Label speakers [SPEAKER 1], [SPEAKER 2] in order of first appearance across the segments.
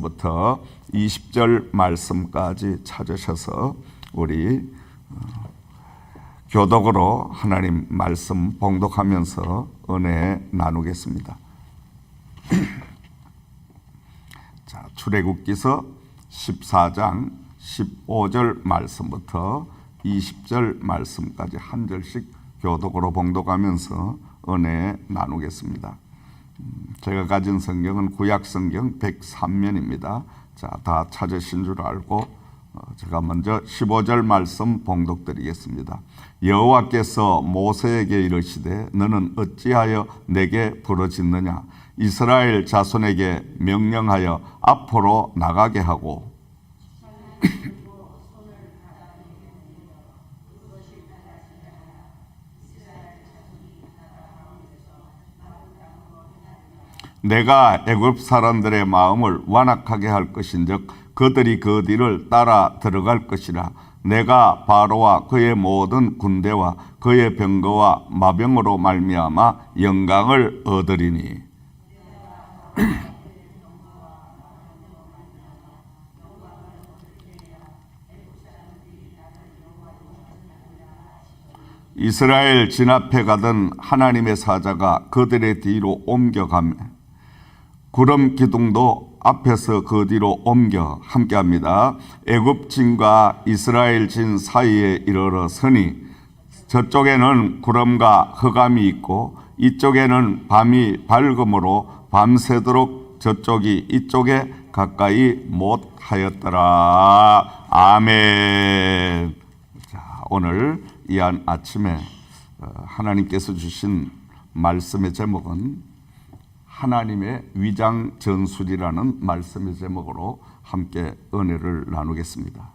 [SPEAKER 1] 말씀부터 20절 말씀까지 찾으셔서 우리 교독으로 하나님 말씀 봉독하면서 은혜 나누겠습니다. 자, 출애굽기서 14장 15절 말씀부터 20절 말씀까지 한 절씩 교독으로 봉독하면서 은혜 나누겠습니다. 제가 가진 성경은 구약 성경 103면입니다. 자, 다 찾으신 줄 알고 제가 먼저 15절 말씀 봉독드리겠습니다. 여호와께서 모세에게 이르시되 너는 어찌하여 내게 부르짖느냐? 이스라엘 자손에게 명령하여 앞으로 나가게 하고 내가 애굽 사람들의 마음을 완악하게 할 것인즉 그들이 그 뒤를 따라 들어갈 것이라. 내가 바로와 그의 모든 군대와 그의 병거와 마병으로 말미암아 영광을 얻으리니 이스라엘 진압해 가던 하나님의 사자가 그들의 뒤로 옮겨가며 구름 기둥도 앞에서 그 뒤로 옮겨 함께합니다. 애굽 진과 이스라엘 진 사이에 이르러 서니 저쪽에는 구름과 흑암이 있고 이쪽에는 밤이 밝음으로 밤새도록 저쪽이 이쪽에 가까이 못하였더라. 아멘. 자, 오늘 이 아침에 하나님께서 주신 말씀의 제목은 하나님의 위장 전술이라는 말씀의 제목으로 함께 은혜를 나누겠습니다.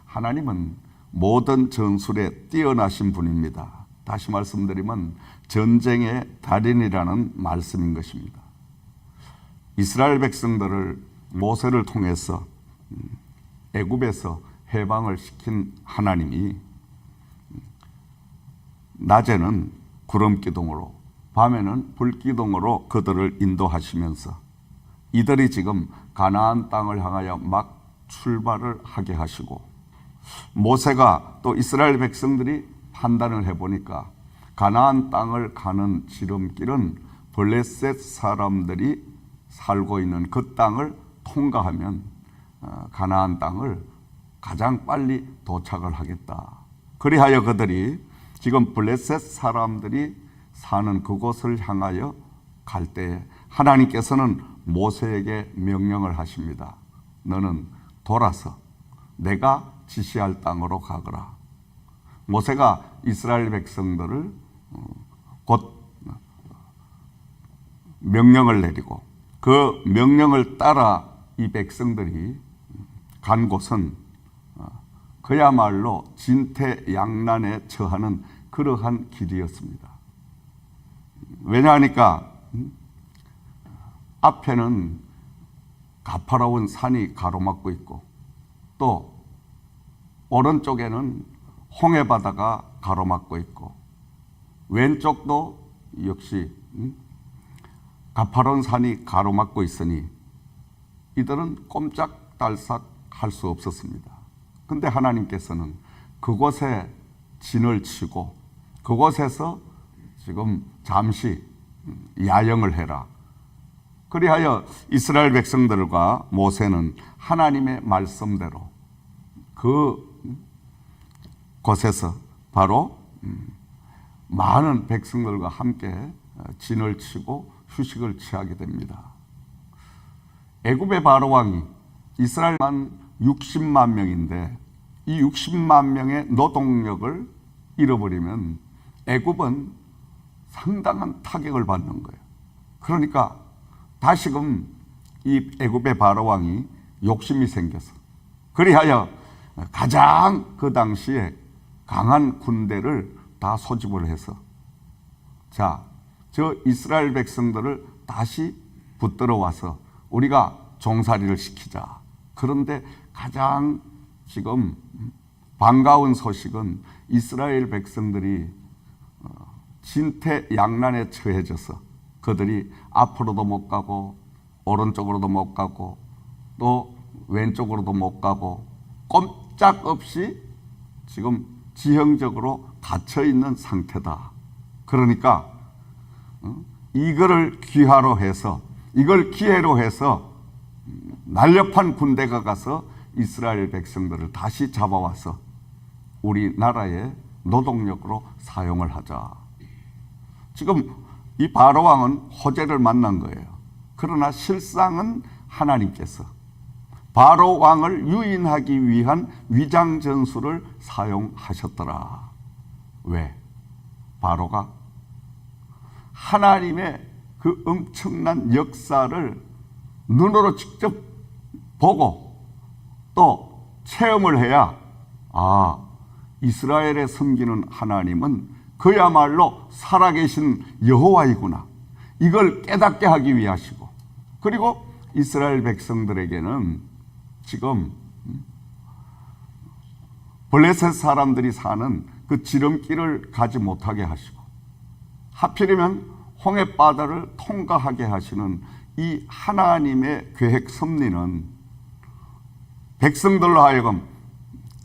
[SPEAKER 1] 하나님은 모든 전술에 뛰어나신 분입니다. 다시 말씀드리면 전쟁의 달인이라는 말씀인 것입니다. 이스라엘 백성들을 모세를 통해서 애굽에서 해방을 시킨 하나님이 낮에는 구름 기둥으로 밤에는 불기둥으로 그들을 인도하시면서 이들이 지금 가나안 땅을 향하여 막 출발을 하게 하시고 모세가 또 이스라엘 백성들이 판단을 해보니까 가나안 땅을 가는 지름길은 블레셋 사람들이 살고 있는 그 땅을 통과하면 가나안 땅을 가장 빨리 도착을 하겠다. 그리하여 그들이 지금 블레셋 사람들이 사는 그곳을 향하여 갈 때에 하나님께서는 모세에게 명령을 하십니다. 너는 돌아서 내가 지시할 땅으로 가거라. 모세가 이스라엘 백성들을 곧 명령을 내리고 그 명령을 따라 이 백성들이 간 곳은 그야말로 진퇴양난에 처하는 그러한 길이었습니다. 왜냐하니까 앞에는 가파로운 산이 가로막고 있고 또 오른쪽에는 홍해바다가 가로막고 있고 왼쪽도 역시 가파로운 산이 가로막고 있으니 이들은 꼼짝달싹 할 수 없었습니다. 근데 하나님께서는 그곳에 진을 치고 그곳에서 지금 잠시 야영을 해라. 그리하여 이스라엘 백성들과 모세는 하나님의 말씀대로 그 곳에서 바로 많은 백성들과 함께 진을 치고 휴식을 취하게 됩니다. 애굽의 바로 왕이 이스라엘만 60만 명인데 이 60만 명의 노동력을 잃어버리면 애굽은 상당한 타격을 받는 거예요. 그러니까 다시금 이 애굽의 바로 왕이 욕심이 생겨서 그리하여 가장 그 당시에 강한 군대를 다 소집을 해서 자, 저 이스라엘 백성들을 다시 붙들어 와서 우리가 종살이를 시키자. 그런데 가장 지금 반가운 소식은 이스라엘 백성들이 진퇴양난에 처해져서 그들이 앞으로도 못 가고 오른쪽으로도 못 가고 또 왼쪽으로도 못 가고 꼼짝없이 지금 지형적으로 갇혀 있는 상태다. 그러니까 이거를 기회로 해서 날렵한 군대가 가서 이스라엘 백성들을 다시 잡아와서 우리나라의 노동력으로 사용을 하자. 지금 이 바로 왕은 호재를 만난 거예요. 그러나 실상은 하나님께서 바로 왕을 유인하기 위한 위장 전술을 사용하셨더라. 왜? 바로가 하나님의 그 엄청난 역사를 눈으로 직접 보고 또 체험을 해야 이스라엘에 섬기는 하나님은 그야말로 살아계신 여호와이구나. 이걸 깨닫게 하기 위하시고, 그리고 이스라엘 백성들에게는 지금 블레셋 사람들이 사는 그 지름길을 가지 못하게 하시고, 하필이면 홍해바다를 통과하게 하시는 이 하나님의 계획 섭리는 백성들로 하여금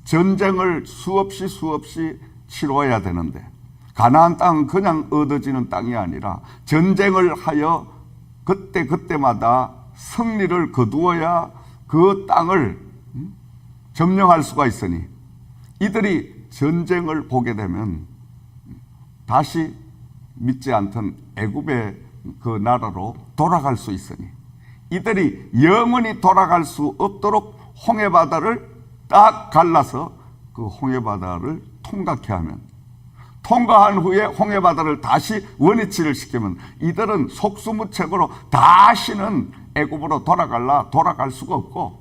[SPEAKER 1] 전쟁을 수없이 치러야 되는데, 가나안 땅은 그냥 얻어지는 땅이 아니라 전쟁을 하여 그때마다 승리를 거두어야 그 땅을 점령할 수가 있으니, 이들이 전쟁을 보게 되면 다시 믿지 않던 애굽의 그 나라로 돌아갈 수 있으니, 이들이 영원히 돌아갈 수 없도록 홍해바다를 딱 갈라서 그 홍해바다를 통과케 하면, 통과한 후에 홍해바다를 다시 원위치를 시키면 이들은 속수무책으로 다시는 애굽으로 돌아갈 수가 없고,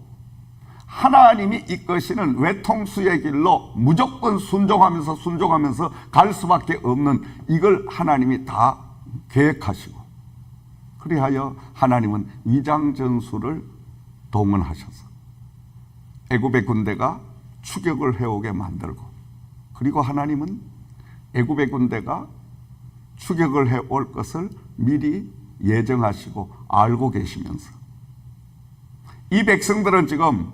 [SPEAKER 1] 하나님이 이끄시는 외통수의 길로 무조건 순종하면서 갈 수밖에 없는, 이걸 하나님이 다 계획하시고, 그리하여 하나님은 위장전술을 동원하셔서 애굽의 군대가 추격을 해오게 만들고, 그리고 하나님은 애굽의 군대가 추격을 해올 것을 미리 예정하시고 알고 계시면서, 이 백성들은 지금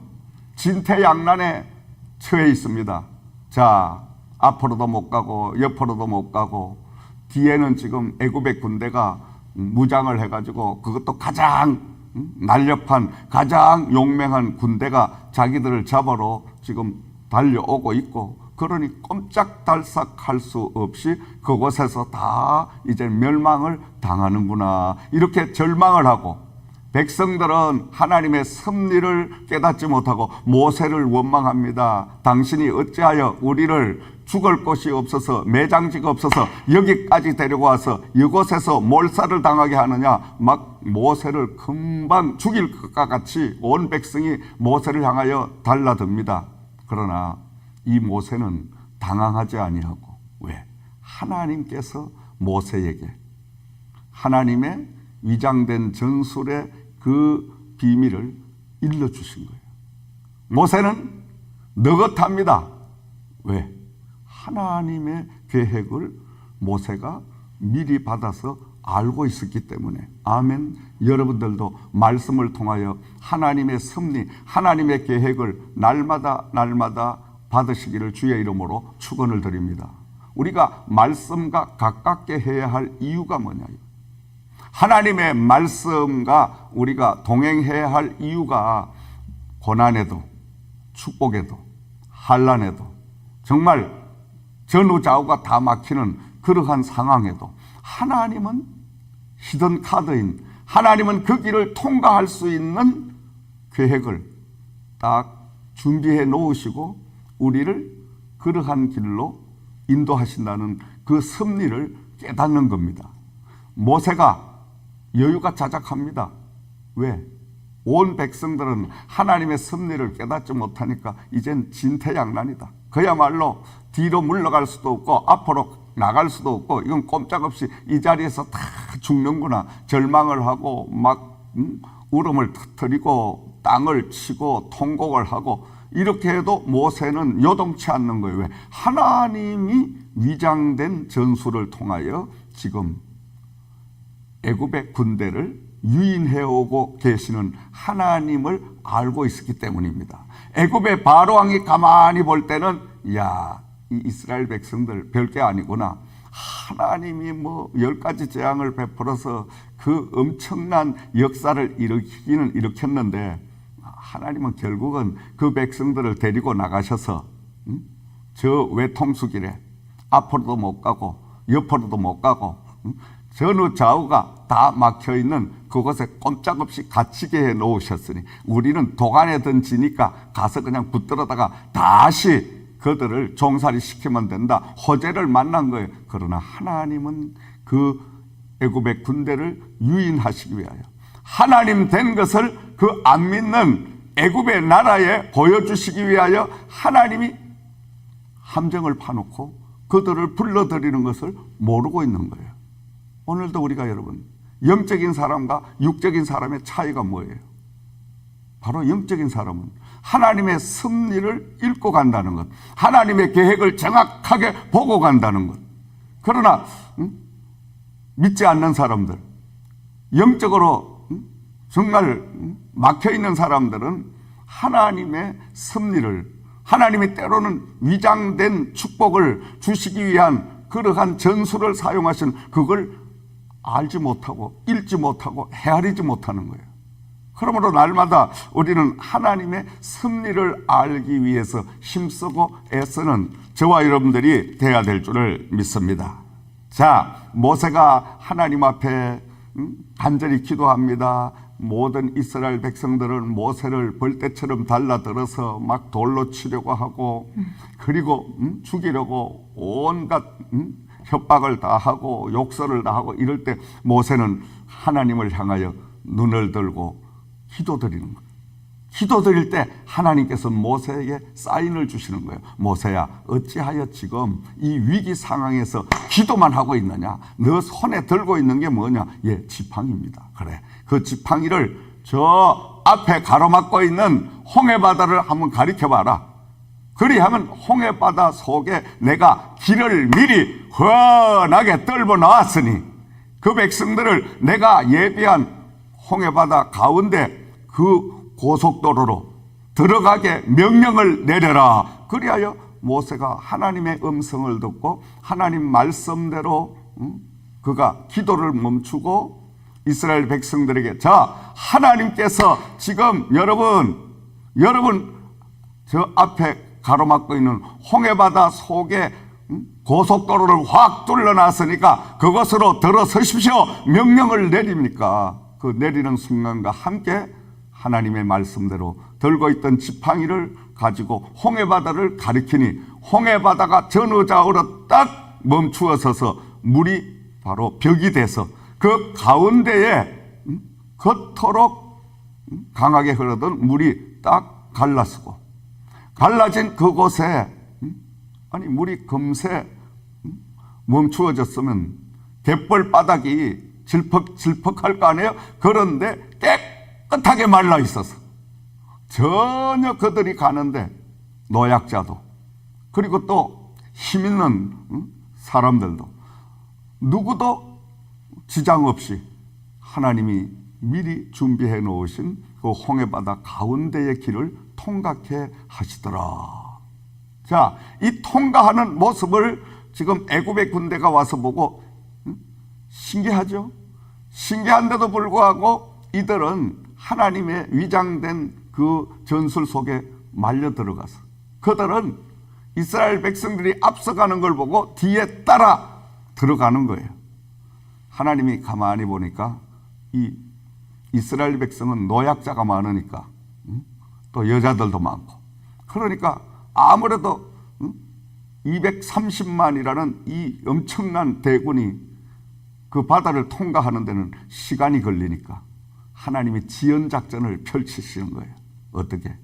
[SPEAKER 1] 진퇴양난에 처해 있습니다. 자, 앞으로도 못 가고 옆으로도 못 가고, 뒤에는 지금 애굽의 군대가 무장을 해가지고 그것도 가장 날렵한, 가장 용맹한 군대가 자기들을 잡으러 지금 달려오고 있고, 그러니 꼼짝달싹할 수 없이 그곳에서 다 이제 멸망을 당하는구나, 이렇게 절망을 하고, 백성들은 하나님의 섭리를 깨닫지 못하고 모세를 원망합니다. 당신이 어찌하여 우리를 죽을 곳이 없어서, 매장지가 없어서 여기까지 데리고 와서 이곳에서 몰살을 당하게 하느냐. 막 모세를 금방 죽일 것과 같이 온 백성이 모세를 향하여 달라듭니다. 그러나 이 모세는 당황하지 아니하고, 왜? 하나님께서 모세에게 하나님의 위장된 전술의 그 비밀을 일러주신 거예요. 모세는 느긋합니다. 왜? 하나님의 계획을 모세가 미리 받아서 알고 있었기 때문에. 아멘. 여러분들도 말씀을 통하여 하나님의 섭리, 하나님의 계획을 날마다 받으시기를 주의 이름으로 축원을 드립니다. 우리가 말씀과 가깝게 해야 할 이유가 뭐냐요? 하나님의 말씀과 우리가 동행해야 할 이유가 고난에도, 축복에도, 환난에도, 정말 전후좌우가 다 막히는 그러한 상황에도 하나님은 히든 카드인, 하나님은 그 길을 통과할 수 있는 계획을 딱 준비해 놓으시고 우리를 그러한 길로 인도하신다는 그 섭리를 깨닫는 겁니다. 모세가 여유가 자작합니다. 왜? 온 백성들은 하나님의 섭리를 깨닫지 못하니까 이젠 진퇴양난이다. 그야말로 뒤로 물러갈 수도 없고 앞으로 나갈 수도 없고, 이건 꼼짝없이 이 자리에서 다 죽는구나. 절망을 하고 막 울음을 터뜨리고 땅을 치고 통곡을 하고, 이렇게 해도 모세는 요동치 않는 거예요. 왜? 하나님이 위장된 전술을 통하여 지금 애굽의 군대를 유인해오고 계시는 하나님을 알고 있었기 때문입니다. 애굽의 바로 왕이 가만히 볼 때는 야, 이 이스라엘 백성들 별게 아니구나. 하나님이 뭐 10가지 재앙을 베풀어서 그 엄청난 역사를 일으켰는데 하나님은 결국은 그 백성들을 데리고 나가셔서 저 외통수길에 앞으로도 못 가고 옆으로도 못 가고 전후 좌우가 다 막혀있는 그곳에 꼼짝없이 갇히게 해놓으셨으니 우리는 도간에 던지니까 가서 그냥 붙들어다가 다시 그들을 종살이 시키면 된다. 호재를 만난 거예요. 그러나 하나님은 그 애굽의 군대를 유인하시기 위하여 하나님 된 것을 그 안 믿는 애굽의 나라에 보여주시기 위하여 하나님이 함정을 파놓고 그들을 불러들이는 것을 모르고 있는 거예요. 오늘도 우리가 여러분 영적인 사람과 육적인 사람의 차이가 뭐예요? 바로 영적인 사람은 하나님의 섭리를 읽고 간다는 것, 하나님의 계획을 정확하게 보고 간다는 것. 그러나 믿지 않는 사람들, 영적으로 정말 막혀있는 사람들은 하나님의 섭리를, 하나님이 때로는 위장된 축복을 주시기 위한 그러한 전술을 사용하신 그걸 알지 못하고 읽지 못하고 헤아리지 못하는 거예요. 그러므로 날마다 우리는 하나님의 섭리를 알기 위해서 힘쓰고 애쓰는 저와 여러분들이 되어야 될 줄을 믿습니다. 자, 모세가 하나님 앞에 간절히 기도합니다. 모든 이스라엘 백성들은 모세를 벌떼처럼 달라들어서 막 돌로 치려고 하고 그리고 죽이려고 온갖 협박을 다 하고 욕설을 다 하고 이럴 때 모세는 하나님을 향하여 눈을 들고 기도드리는 거예요. 기도드릴 때 하나님께서 모세에게 사인을 주시는 거예요. 모세야, 어찌하여 지금 이 위기 상황에서 기도만 하고 있느냐? 너 손에 들고 있는 게 뭐냐? 예, 지팡이입니다. 그래, 그 지팡이를 저 앞에 가로막고 있는 홍해바다를 한번 가리켜봐라. 그리하면 홍해바다 속에 내가 길을 미리 훤하게 뚫어 놓았으니 그 백성들을 내가 예비한 홍해바다 가운데 그 고속도로로 들어가게 명령을 내려라. 그리하여 모세가 하나님의 음성을 듣고 하나님 말씀대로 그가 기도를 멈추고 이스라엘 백성들에게 자, 하나님께서 지금 여러분 저 앞에 가로막고 있는 홍해바다 속에 고속도로를 확 뚫어놨으니까 그것으로 들어서십시오. 명령을 내립니까? 그 내리는 순간과 함께 하나님의 말씀대로 들고 있던 지팡이를 가지고 홍해바다를 가리키니 홍해바다가 전후좌우로 딱 멈추어 서서 물이 바로 벽이 돼서 그 가운데에 그토록 강하게 흐르던 물이 딱 갈라서고 갈라진 그곳에 아니 물이 금세 멈추어졌으면 갯벌 바닥이 질퍽질퍽할 거 아니에요? 그런데 깨끗하게 말라 있어서 전혀 그들이 가는데 노약자도 그리고 또 힘있는 사람들도 누구도 지장 없이 하나님이 미리 준비해 놓으신 그 홍해바다 가운데의 길을 통과케 하시더라. 자, 이 통과하는 모습을 지금 애굽의 군대가 와서 보고 신기하죠? 신기한데도 불구하고 이들은 하나님의 위장된 그 전술 속에 말려 들어가서 그들은 이스라엘 백성들이 앞서가는 걸 보고 뒤에 따라 들어가는 거예요. 하나님이 가만히 보니까 이 이스라엘 백성은 노약자가 많으니까 또 여자들도 많고 그러니까 아무래도 230만이라는 이 엄청난 대군이 그 바다를 통과하는 데는 시간이 걸리니까 하나님이 지연작전을 펼치시는 거예요. 어떻게?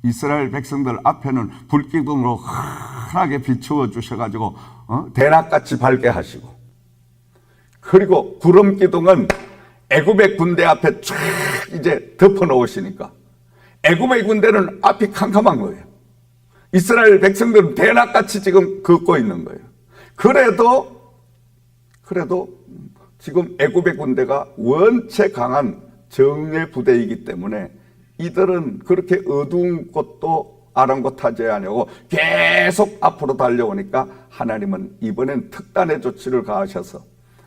[SPEAKER 1] 이스라엘 백성들 앞에는 불기둥으로 환하게 비추어 주셔가지고 대낮같이 밝게 하시고 그리고 구름기둥은 애굽의 군대 앞에 쫙 이제 덮어 놓으시니까 애굽의 군대는 앞이 캄캄한 거예요. 이스라엘 백성들은 대낮같이 지금 걷고 있는 거예요. 그래도 지금 애굽의 군대가 원체 강한 정예 부대이기 때문에 이들은 그렇게 어두운 곳도 아랑곳하지 아니하고 계속 앞으로 달려오니까 하나님은 이번엔 특단의 조치를 가하셔서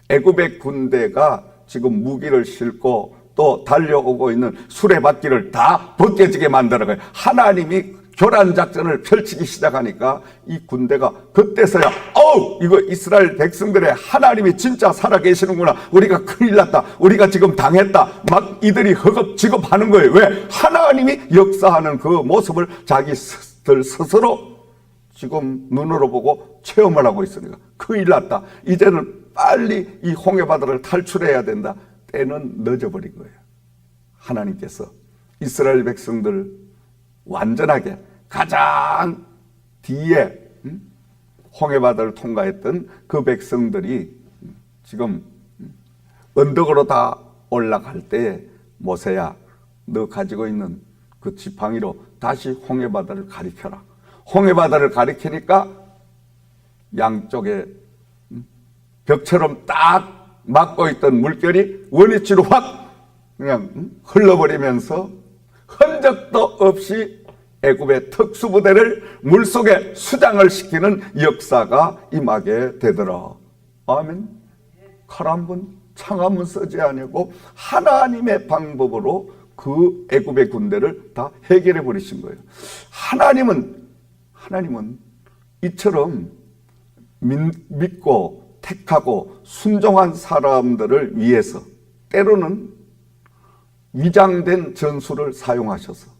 [SPEAKER 1] 애굽의 군대가 지금 무기를 싣고 또 달려오고 있는 수레바퀴를 다 벗겨지게 만들어가요. 하나님이 교란 작전을 펼치기 시작하니까 이 군대가 그때서야 이거 이스라엘 백성들의 하나님이 진짜 살아계시는구나. 우리가 큰일 났다. 우리가 지금 당했다. 막 이들이 허겁지겁하는 거예요. 왜? 하나님이 역사하는 그 모습을 자기들 스스로 지금 눈으로 보고 체험을 하고 있으니까 큰일 났다. 이제는 빨리 이 홍해바다를 탈출해야 된다. 때는 늦어버린 거예요. 하나님께서 이스라엘 백성들 완전하게 가장 뒤에 홍해바다를 통과했던 그 백성들이 지금 언덕으로 다 올라갈 때에 모세야, 너 가지고 있는 그 지팡이로 다시 홍해바다를 가리켜라. 홍해바다를 가리키니까 양쪽에 벽처럼 딱 막고 있던 물결이 원위치로 확 그냥 흘러버리면서 흔적도 없이 애굽의 특수부대를 물속에 수장을 시키는 역사가 임하게 되더라. 아멘. 칼 한 번, 창 한 번 쓰지 아니고 하나님의 방법으로 그 애굽의 군대를 다 해결해 버리신 거예요. 하나님은 이처럼 믿고 택하고 순종한 사람들을 위해서 때로는 위장된 전술을 사용하셔서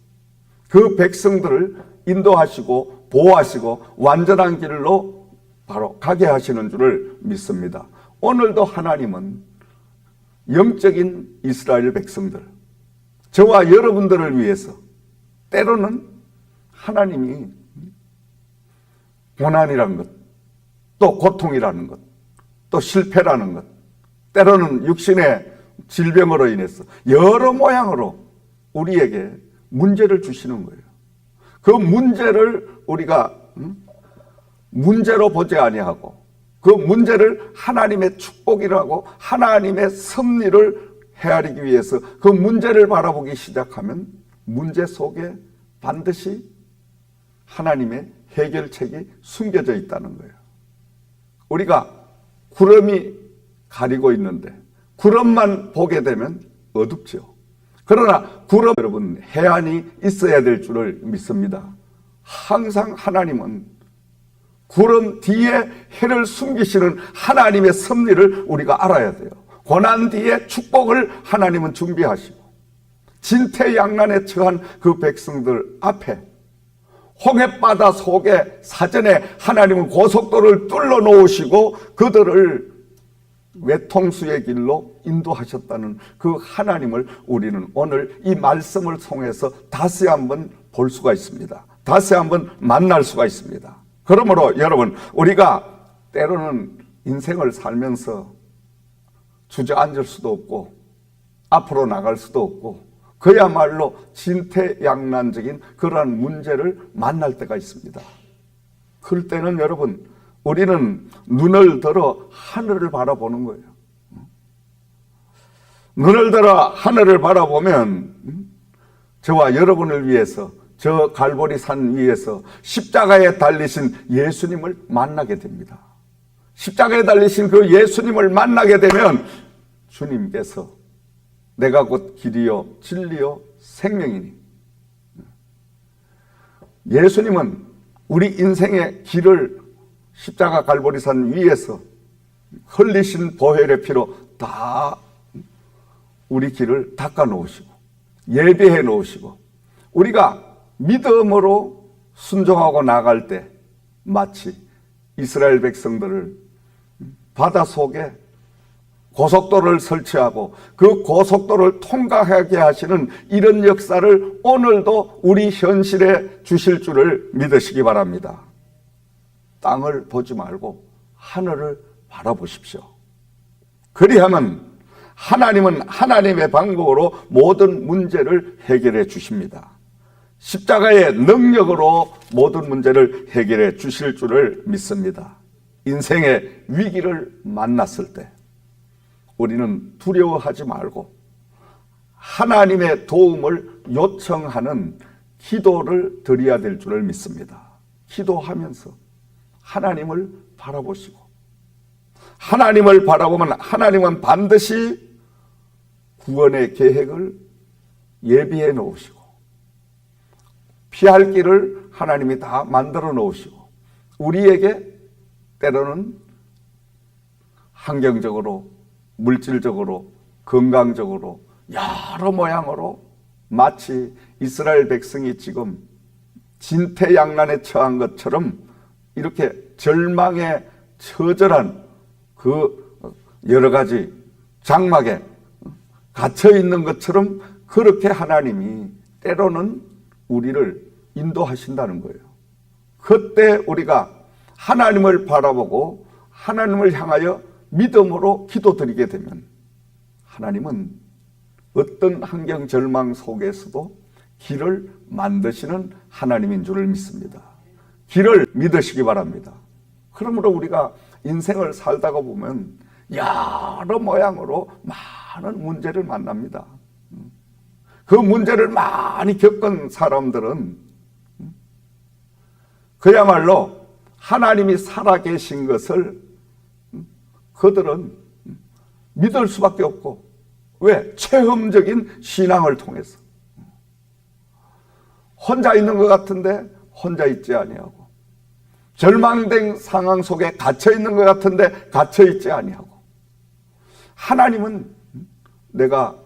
[SPEAKER 1] 그 백성들을 인도하시고 보호하시고 완전한 길로 바로 가게 하시는 줄을 믿습니다. 오늘도 하나님은 영적인 이스라엘 백성들, 저와 여러분들을 위해서 때로는 하나님이 고난이라는 것, 또 고통이라는 것, 또 실패라는 것, 때로는 육신의 질병으로 인해서 여러 모양으로 우리에게 문제를 주시는 거예요. 그 문제를 우리가 문제로 보지 아니하고 그 문제를 하나님의 축복이라고 하나님의 섭리를 헤아리기 위해서 그 문제를 바라보기 시작하면 문제 속에 반드시 하나님의 해결책이 숨겨져 있다는 거예요. 우리가 구름이 가리고 있는데 구름만 보게 되면 어둡죠. 그러나 구름, 여러분, 해안이 있어야 될 줄을 믿습니다. 항상 하나님은 구름 뒤에 해를 숨기시는 하나님의 섭리를 우리가 알아야 돼요. 고난 뒤에 축복을 하나님은 준비하시고 진퇴양난에 처한 그 백성들 앞에 홍해바다 속에 사전에 하나님은 고속도로를 뚫어 놓으시고 그들을 외통수의 길로 인도하셨다는 그 하나님을 우리는 오늘 이 말씀을 통해서 다시 한번 볼 수가 있습니다. 다시 한번 만날 수가 있습니다. 그러므로 여러분, 우리가 때로는 인생을 살면서 주저앉을 수도 없고 앞으로 나갈 수도 없고 그야말로 진퇴양난적인 그러한 문제를 만날 때가 있습니다. 그럴 때는 여러분, 우리는 눈을 들어 하늘을 바라보는 거예요. 눈을 들어 하늘을 바라보면 저와 여러분을 위해서 저 갈보리 산 위에서 십자가에 달리신 예수님을 만나게 됩니다. 십자가에 달리신 그 예수님을 만나게 되면 주님께서 내가 곧 길이요 진리요 생명이니, 예수님은 우리 인생의 길을 십자가 갈보리산 위에서 흘리신 보혈의 피로 다 우리 길을 닦아 놓으시고 예배해 놓으시고 우리가 믿음으로 순종하고 나갈 때 마치 이스라엘 백성들을 바다 속에 고속도로를 설치하고 그 고속도로를 통과하게 하시는 이런 역사를 오늘도 우리 현실에 주실 줄을 믿으시기 바랍니다. 땅을 보지 말고 하늘을 바라보십시오. 그리하면 하나님은 하나님의 방법으로 모든 문제를 해결해 주십니다. 십자가의 능력으로 모든 문제를 해결해 주실 줄을 믿습니다. 인생의 위기를 만났을 때, 우리는 두려워하지 말고 하나님의 도움을 요청하는 기도를 드려야 될 줄을 믿습니다. 기도하면서 하나님을 바라보시고, 하나님을 바라보면 하나님은 반드시 구원의 계획을 예비해 놓으시고 피할 길을 하나님이 다 만들어 놓으시고, 우리에게 때로는 환경적으로, 물질적으로, 건강적으로 여러 모양으로 마치 이스라엘 백성이 지금 진퇴양난에 처한 것처럼 이렇게 절망에 처절한 그 여러 가지 장막에 갇혀 있는 것처럼 그렇게 하나님이 때로는 우리를 인도하신다는 거예요. 그때 우리가 하나님을 바라보고 하나님을 향하여 믿음으로 기도드리게 되면 하나님은 어떤 환경 절망 속에서도 길을 만드시는 하나님인 줄을 믿습니다. 길을 믿으시기 바랍니다. 그러므로 우리가 인생을 살다가 보면 여러 모양으로 많은 문제를 만납니다. 그 문제를 많이 겪은 사람들은 그야말로 하나님이 살아계신 것을 그들은 믿을 수밖에 없고, 왜? 체험적인 신앙을 통해서. 혼자 있는 것 같은데 혼자 있지 아니하고, 절망된 상황 속에 갇혀 있는 것 같은데 갇혀 있지 아니하고, 하나님은 내가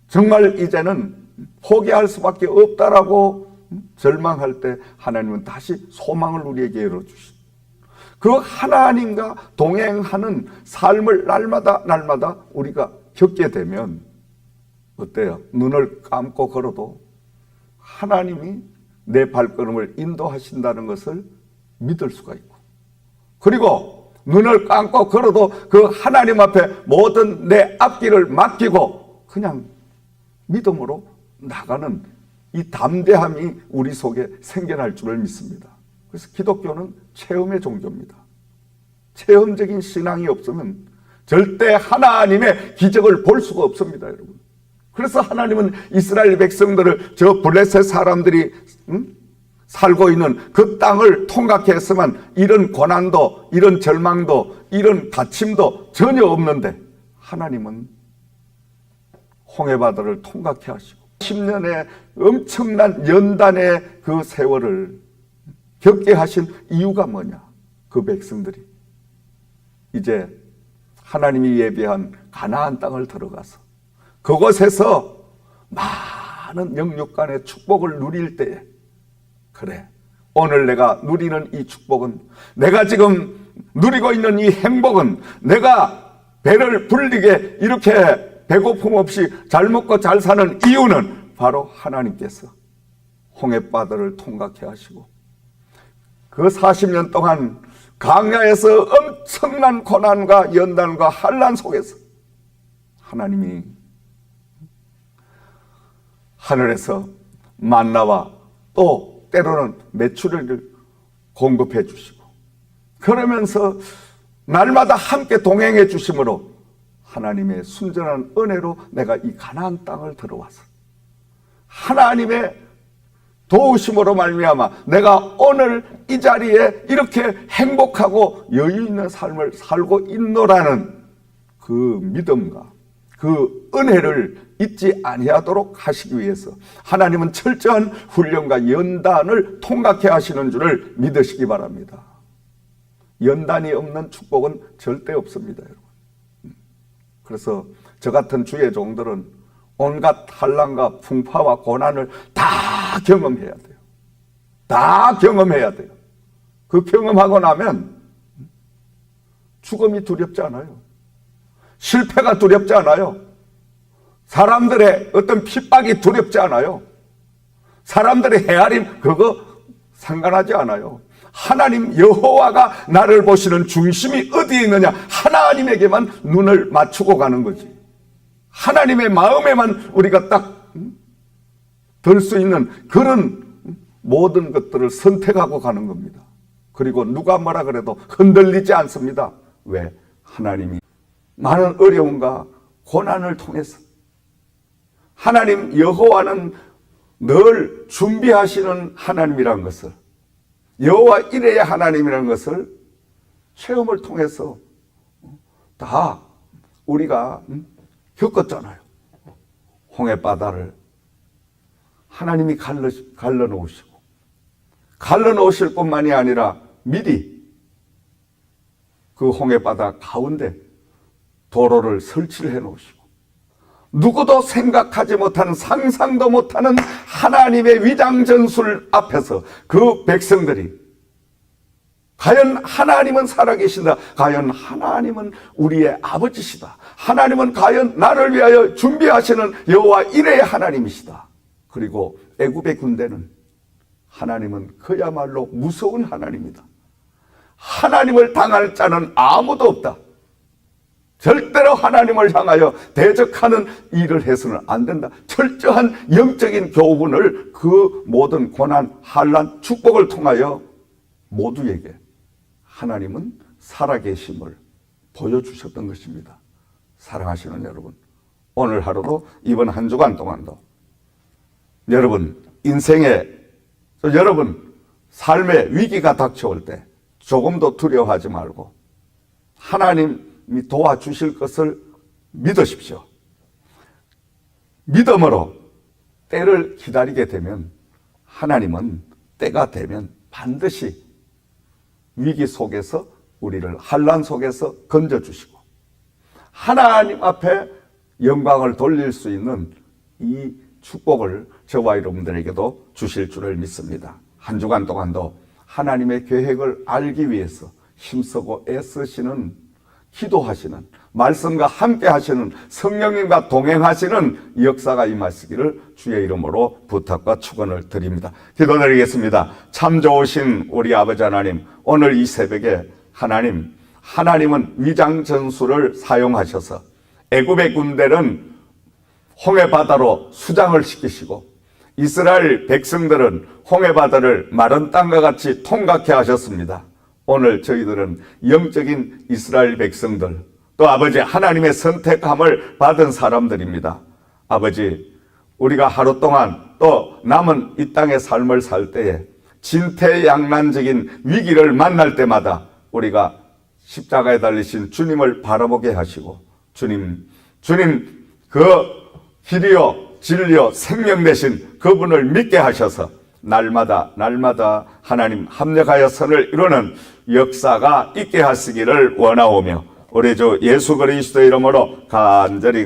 [SPEAKER 1] 정말 이제는 포기할 수밖에 없다라고 절망할 때 하나님은 다시 소망을 우리에게 열어주시. 그 하나님과 동행하는 삶을 날마다 우리가 겪게 되면 어때요? 눈을 감고 걸어도 하나님이 내 발걸음을 인도하신다는 것을 믿을 수가 있고, 그리고 눈을 감고 걸어도 그 하나님 앞에 모든 내 앞길을 맡기고 그냥 믿음으로 나가는 이 담대함이 우리 속에 생겨날 줄을 믿습니다. 그래서 기독교는 체험의 종교입니다. 체험적인 신앙이 없으면 절대 하나님의 기적을 볼 수가 없습니다, 여러분. 그래서 하나님은 이스라엘 백성들을 저 블레셋 사람들이 살고 있는 그 땅을 통각했으면 이런 고난도, 이런 절망도, 이런 다침도 전혀 없는데 하나님은 홍해바다를 통각해 하시고 10년의 엄청난 연단의 그 세월을 겪게 하신 이유가 뭐냐? 그 백성들이 이제 하나님이 예비한 가나안 땅을 들어가서 그곳에서 많은 영육간의 축복을 누릴 때에, 그래, 오늘 내가 누리는 이 축복은, 내가 지금 누리고 있는 이 행복은, 내가 배를 불리게 이렇게 배고픔 없이 잘 먹고 잘 사는 이유는 바로 하나님께서 홍해바다를 통각해 하시고 그 40년 동안 광야에서 엄청난 고난과 연단과 환난 속에서 하나님이 하늘에서 만나와 또 때로는 메추리를 공급해 주시고, 그러면서 날마다 함께 동행해 주심으로 하나님의 순전한 은혜로 내가 이 가나안 땅을 들어와서 하나님의 도우심으로 말미암아 내가 오늘 이 자리에 이렇게 행복하고 여유 있는 삶을 살고 있노라는 그 믿음과 그 은혜를 잊지 아니하도록 하시기 위해서 하나님은 철저한 훈련과 연단을 통각해 하시는 줄을 믿으시기 바랍니다. 연단이 없는 축복은 절대 없습니다, 여러분. 그래서 저 같은 주의 종들은 온갖 환난과 풍파와 고난을 다 경험해야 돼요. 다 경험해야 돼요. 그 경험하고 나면 죽음이 두렵지 않아요. 실패가 두렵지 않아요. 사람들의 어떤 핍박이 두렵지 않아요. 사람들의 헤아림 그거 상관하지 않아요. 하나님 여호와가 나를 보시는 중심이 어디에 있느냐, 하나님에게만 눈을 맞추고 가는 거지. 하나님의 마음에만 우리가 딱 들 수 있는 그런 모든 것들을 선택하고 가는 겁니다. 그리고 누가 뭐라 그래도 흔들리지 않습니다. 왜? 하나님이 많은 어려움과 고난을 통해서 하나님 여호와는 늘 준비하시는 하나님이라는 것을, 여호와 이레의 하나님이라는 것을 체험을 통해서 다 우리가 겪었잖아요. 홍해바다를 하나님이 갈라놓으시고, 갈라놓으실 뿐만이 아니라 미리 그 홍해바다 가운데 도로를 설치를 해놓으시고, 누구도 생각하지 못하는, 상상도 못하는 하나님의 위장전술 앞에서 그 백성들이 과연 하나님은 살아계신다, 과연 하나님은 우리의 아버지시다, 하나님은 과연 나를 위하여 준비하시는 여호와 이레의 하나님이시다, 그리고 애굽의 군대는 하나님은 그야말로 무서운 하나님이다, 하나님을 당할 자는 아무도 없다, 절대로 하나님을 향하여 대적하는 일을 해서는 안 된다, 철저한 영적인 교훈을 그 모든 고난, 환난, 축복을 통하여 모두에게 하나님은 살아계심을 보여주셨던 것입니다. 사랑하시는 여러분, 오늘 하루도, 이번 한 주간 동안도 여러분 인생에, 여러분 삶의 위기가 닥쳐올 때 조금도 두려워하지 말고 하나님이 도와주실 것을 믿으십시오. 믿음으로 때를 기다리게 되면 하나님은 때가 되면 반드시 위기 속에서 우리를, 환난 속에서 건져주시고 하나님 앞에 영광을 돌릴 수 있는 이 축복을 저와 여러분들에게도 주실 줄을 믿습니다. 한 주간 동안도 하나님의 계획을 알기 위해서 힘쓰고 애쓰시는, 기도하시는, 말씀과 함께 하시는, 성령님과 동행하시는 역사가 임하시기를 주의 이름으로 부탁과 축원을 드립니다. 기도드리겠습니다. 참 좋으신 우리 아버지 하나님, 오늘 이 새벽에 하나님은 위장전술을 사용하셔서 애굽의 군대는 홍해바다로 수장을 시키시고 이스라엘 백성들은 홍해바다를 마른 땅과 같이 통과케 하셨습니다. 오늘 저희들은 영적인 이스라엘 백성들, 또 아버지 하나님의 선택함을 받은 사람들입니다. 아버지, 우리가 하루 동안 또 남은 이 땅의 삶을 살 때에 진퇴양난적인 위기를 만날 때마다 우리가 십자가에 달리신 주님을 바라보게 하시고, 주님 그 길이요 진리요 생명 되신 그분을 믿게 하셔서 날마다 하나님 합력하여 선을 이루는 역사가 있게 하시기를 원하오며, 우리 주 예수 그리스도의 이름으로 간절히